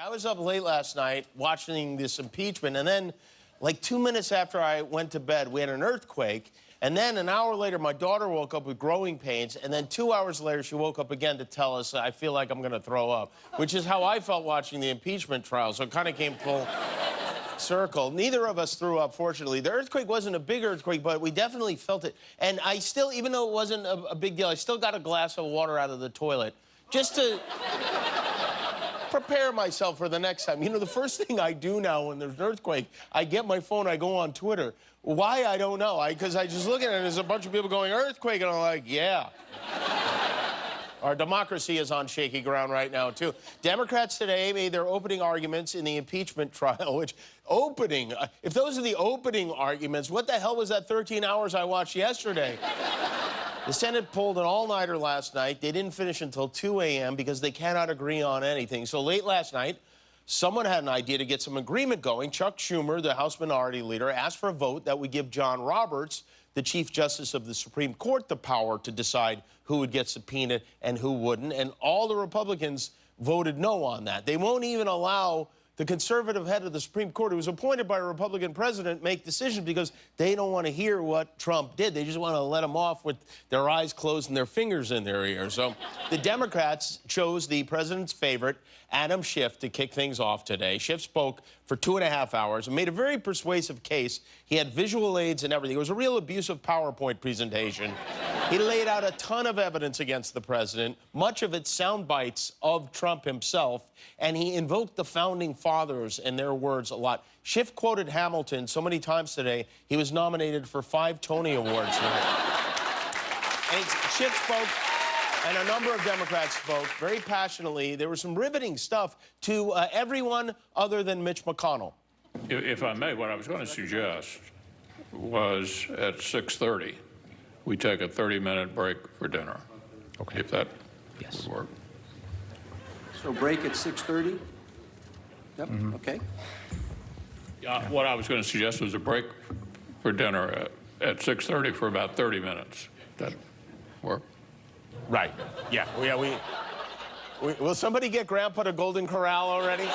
I was up late last night watching this impeachment, and then, like 2 minutes after I went to bed, we had an earthquake. And then an hour later, my daughter woke up with growing pains. And then 2 hours later, she woke up again to tell us, I feel like I'm going to throw up, which is how I felt watching the impeachment trial. So it kind of came full circle. Neither of us threw up, fortunately. The earthquake wasn't a big earthquake, but we definitely felt it. And I still, even though it wasn't a big deal, I still got a glass of water out of the toilet just to prepare myself for the next time. You know, the first thing I do now when there's an earthquake, I get my phone, I go on Twitter. Why, I don't know. Because I just look at it, and there's a bunch of people going, earthquake, and I'm like, yeah. Our democracy is on shaky ground right now, too. Democrats today made their opening arguments in the impeachment trial, which, if those are the opening arguments, what the hell was that 13 hours I watched yesterday? The Senate pulled an all-nighter last night. They didn't finish until 2 a.m. because they cannot agree on anything. So late last night, someone had an idea to get some agreement going. Chuck Schumer, the House Minority Leader, asked for a vote that would give John Roberts, the Chief Justice of the Supreme Court, the power to decide who would get subpoenaed and who wouldn't. And all the Republicans voted no on that. They won't even allow the conservative head of the Supreme Court, who was appointed by a Republican president, make decisions because they don't want to hear what Trump did. They just want to let him off with their eyes closed and their fingers in their ears. So the Democrats chose the president's favorite, Adam Schiff, to kick things off today. Schiff spoke for 2.5 hours and made a very persuasive case. He had visual aids and everything. It was a real abusive PowerPoint presentation. He laid out a ton of evidence against the president, much of it sound bites of Trump himself, and he invoked the founding fathers and their words a lot. Schiff quoted Hamilton so many times today, he was nominated for 5 Tony Awards now. And Schiff spoke, and a number of Democrats spoke very passionately. There was some riveting stuff to everyone other than Mitch McConnell. If I may, what I was going to suggest was at 6:30, we take a 30-minute break for dinner. Okay. If that would work. So break at 6:30? Yep, okay. What I was going to suggest was a break for dinner at 6:30 for about 30 minutes. That work? Right. Yeah. Will somebody get Grandpa to Golden Corral already?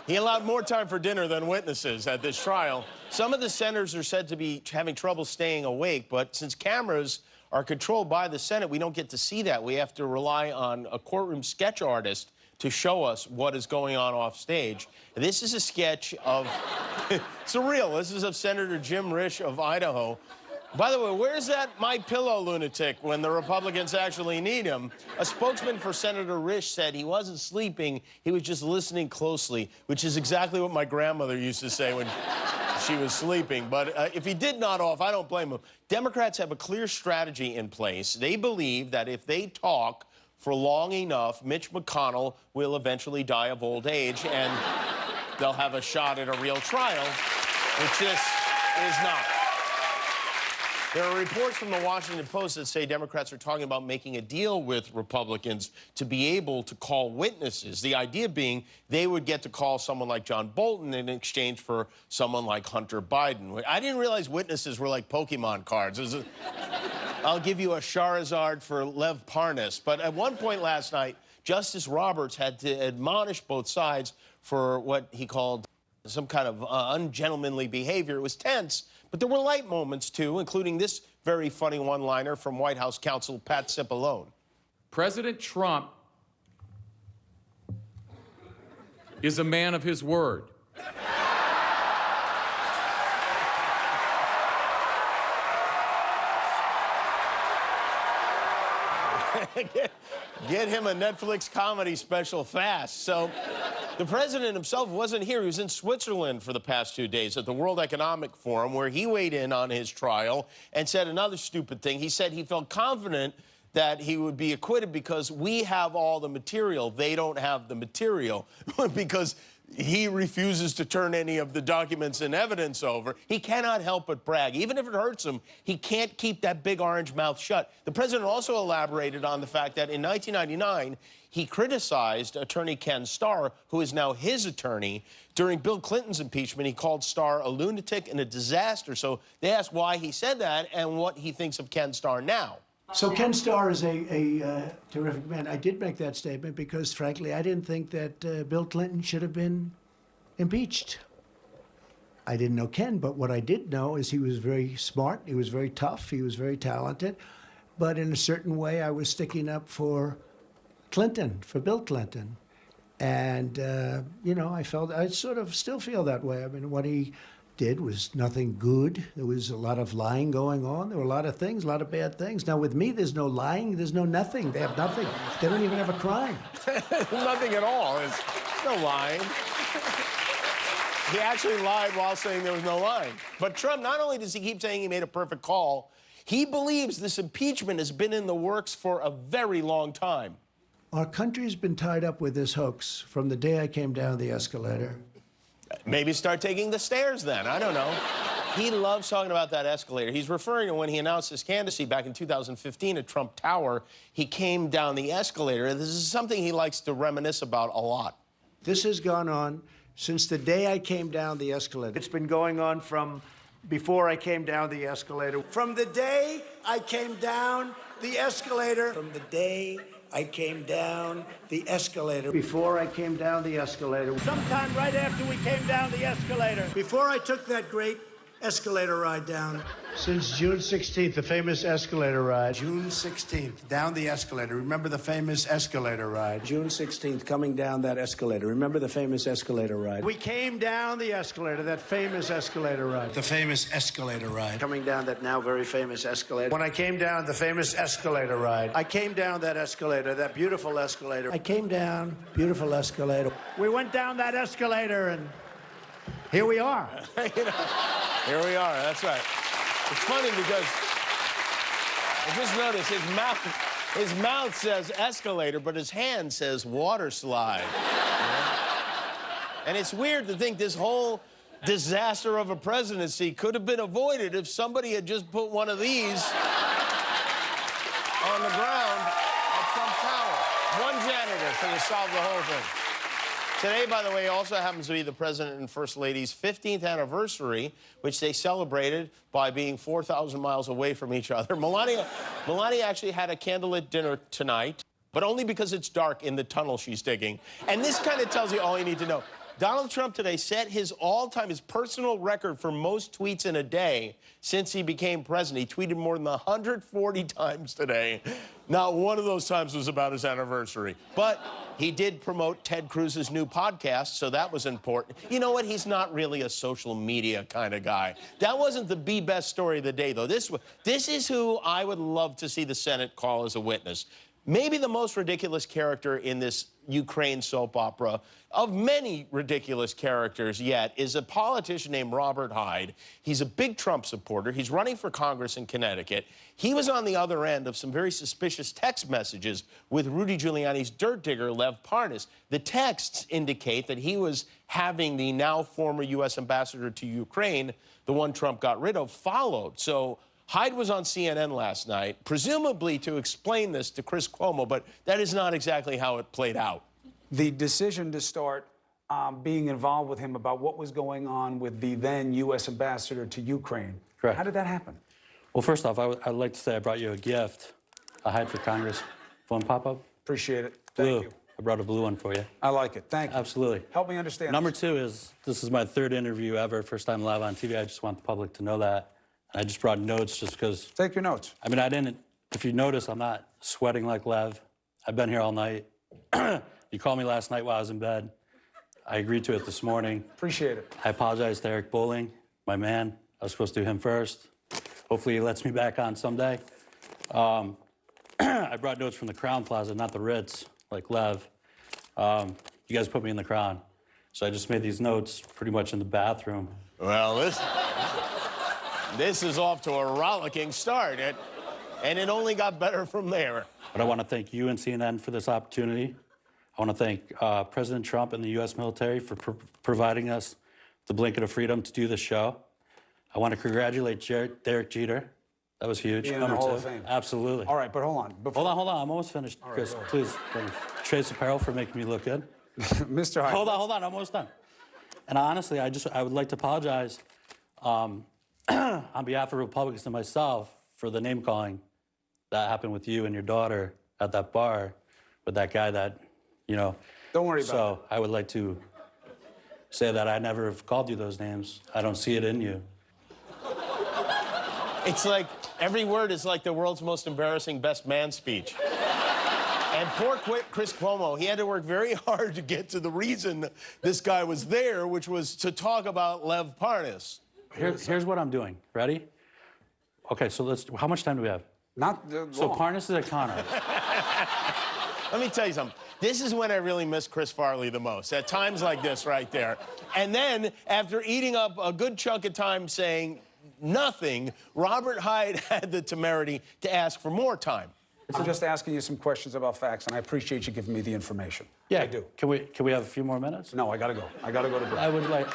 He allowed more time for dinner than witnesses at this trial. Some of the senators are said to be having trouble staying awake, but since cameras are controlled by the Senate, we don't get to see that. We have to rely on a courtroom sketch artist to show us what is going on off stage. This is a sketch of, surreal. This is of Senator Jim Risch of Idaho. By the way, where's that My Pillow lunatic when the Republicans actually need him? A spokesman for Senator Risch said he wasn't sleeping, he was just listening closely, which is exactly what my grandmother used to say when she was sleeping. But if he did nod off, I don't blame him. Democrats have a clear strategy in place. They believe that if they talk for long enough, Mitch McConnell will eventually die of old age, and they'll have a shot at a real trial, which this is not. There are reports from the Washington Post that say Democrats are talking about making a deal with Republicans to be able to call witnesses. The idea being they would get to call someone like John Bolton in exchange for someone like Hunter Biden. I didn't realize witnesses were like Pokemon cards. I'll give you a Charizard for Lev Parnas. But at one point last night, Justice Roberts had to admonish both sides for what he called some kind of ungentlemanly behavior. It was tense, but there were light moments, too, including this very funny one-liner from White House counsel Pat Cipollone. President Trump is a man of his word. Get him a Netflix comedy special fast. So the president himself wasn't here. He was in Switzerland for the past 2 days at the World Economic Forum, where he weighed in on his trial and said another stupid thing. He said he felt confident that he would be acquitted because we have all the material. They don't have the material because he refuses to turn any of the documents and evidence over. He cannot help but brag. Even if it hurts him, he can't keep that big orange mouth shut. The president also elaborated on the fact that in 1999, he criticized attorney Ken Starr, who is now his attorney. During Bill Clinton's impeachment, he called Starr a lunatic and a disaster. So they asked why he said that and what he thinks of Ken Starr now. So Ken Starr is a terrific man. I did make that statement because, frankly, I didn't think that Bill Clinton should have been impeached. I didn't know Ken, but what I did know is he was very smart, he was very tough, he was very talented. But in a certain way, I was sticking up for Clinton, for Bill Clinton. And, you know, I sort of still feel that way. I mean, what he did was nothing good. There was a lot of lying going on. There were a lot of things, a lot of bad things. Now, with me, there's no lying, there's no nothing. They have nothing. They don't even have a crime. Nothing at all. There's no lying. He actually lied while saying there was no lying. But Trump, not only does he keep saying he made a perfect call, he believes this impeachment has been in the works for a very long time. Our country's been tied up with this hoax from the day I came down the escalator. Maybe start taking the stairs then. I don't know. He loves talking about that escalator. He's referring to when he announced his candidacy back in 2015 at Trump Tower. He came down the escalator. This is something he likes to reminisce about a lot. This has gone on since the day I came down the escalator. It's been going on from before I came down the escalator. From the day I came down the escalator. From the day I came down the escalator. Before I came down the escalator. Sometime right after we came down the escalator. Before I took that great escalator ride down. Since June 16th, the famous escalator ride. June 16th, down the escalator. Remember the famous escalator ride? June 16th, coming down that escalator. Remember the famous escalator ride? We came down the escalator, that famous escalator ride. The famous escalator ride. Coming down that now very famous escalator. When I came down the famous escalator ride, I came down that escalator, that beautiful escalator. I came down, beautiful escalator. We went down that escalator and here we are. Here we are, that's right. It's funny because I just noticed his mouth says escalator, but his hand says water slide. And it's weird to think this whole disaster of a presidency could have been avoided if somebody had just put one of these on the ground at Trump Tower. One janitor could have solved the whole thing. Today, by the way, also happens to be the President and First Lady's 15th anniversary, which they celebrated by being 4,000 miles away from each other. Melania actually had a candlelit dinner tonight, but only because it's dark in the tunnel she's digging. And this kind of tells you all you need to know. Donald Trump today set his his personal record for most tweets in a day since he became president. He tweeted more than 140 times today. Not one of those times was about his anniversary. But he did promote Ted Cruz's new podcast, so that was important. You know what? He's not really a social media kind of guy. That wasn't the best story of the day, though. This is who I would love to see the Senate call as a witness. Maybe the most ridiculous character in this Ukraine soap opera, of many ridiculous characters yet, is a politician named Robert Hyde. He's a big Trump supporter. He's running for Congress in Connecticut. He was on the other end of some very suspicious text messages with Rudy Giuliani's dirt digger, Lev Parnas. The texts indicate that he was having the now former U.S. ambassador to Ukraine, the one Trump got rid of, followed. So Hyde was on CNN last night, presumably to explain this to Chris Cuomo, but that is not exactly how it played out. The decision to start being involved with him about what was going on with the then U.S. ambassador to Ukraine. Correct. How did that happen? Well, first off, I'd like to say I brought you a gift, a Hyde for Congress phone pop-up. Appreciate it. Blue. Thank you. I brought a blue one for you. I like it. Thank you. Absolutely. Help me understand. Number two is, this is my third interview ever, first time live on TV. I just want the public to know that. I just brought notes just because. Take your notes. I mean, if you notice, I'm not sweating like Lev. I've been here all night. You called me last night while I was in bed. I agreed to it this morning. Appreciate it. I apologize to Eric Bowling, my man. I was supposed to do him first. Hopefully he lets me back on someday. I brought notes from the Crown Plaza, not the Ritz, like Lev. You guys put me in the Crown. So I just made these notes pretty much in the bathroom. Well, this is off to a rollicking start, and it only got better from there. But I want to thank you and CNN for this opportunity. I want to thank President Trump and the U.S. military for providing us the blanket of freedom to do this show. I want to congratulate Derek Jeter. That was huge. In the Hall of Fame. Absolutely. All right, but hold on. Hold on. I'm almost finished, Chris. Right. Please, Trace Apparel for making me look good. Mr. Hyde. Hold on. I'm almost done. And honestly, I would like to apologize on behalf of Republicans and myself for the name calling that happened with you and your daughter at that bar with that guy that, you know. Don't worry about it. So I would like to say that I never have called you those names. I don't see it in you. It's like every word is like the world's most embarrassing best man speech. And poor Chris Cuomo, he had to work very hard to get to the reason this guy was there, which was to talk about Lev Parnas. Here's what I'm doing. Ready? Okay, so how much time do we have? Not So long. Parnas is a con artist. Let me tell you something. This is when I really miss Chris Farley the most, at times like this right there. And then, after eating up a good chunk of time saying nothing, Robert Hyde had the temerity to ask for more time. I'm just asking you some questions about facts, and I appreciate you giving me the information. Yeah, I do. Can we have a few more minutes? No, I gotta go. I gotta go to break. I would like,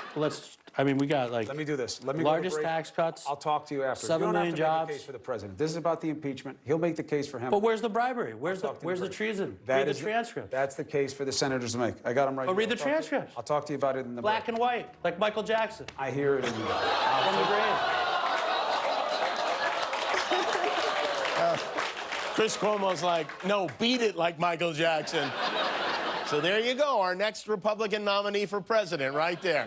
we got like. Let me do this. Let me largest go to break. tax cuts. I'll talk to you after. 7 you don't million have to jobs. make a case for the president. This is about the impeachment. He'll make the case for him. But where's the bribery? Where's Talk to you the break. treason? That Read the is transcript. That's the case for the senators to make. I got them right Oh, here. read the I'll talk to you- transcript. I'll talk to you about it in the Black break. and white, like Michael Jackson I hear it in you. from the grave. Chris Cuomo's like, no, beat it like Michael Jackson. So there you go, our next Republican nominee for president right there.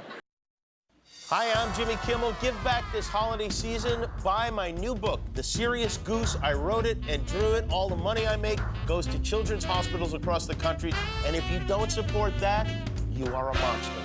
Hi, I'm Jimmy Kimmel. Give back this holiday season. Buy my new book, The Serious Goose. I wrote it and drew it. All the money I make goes to children's hospitals across the country. And if you don't support that, you are a monster.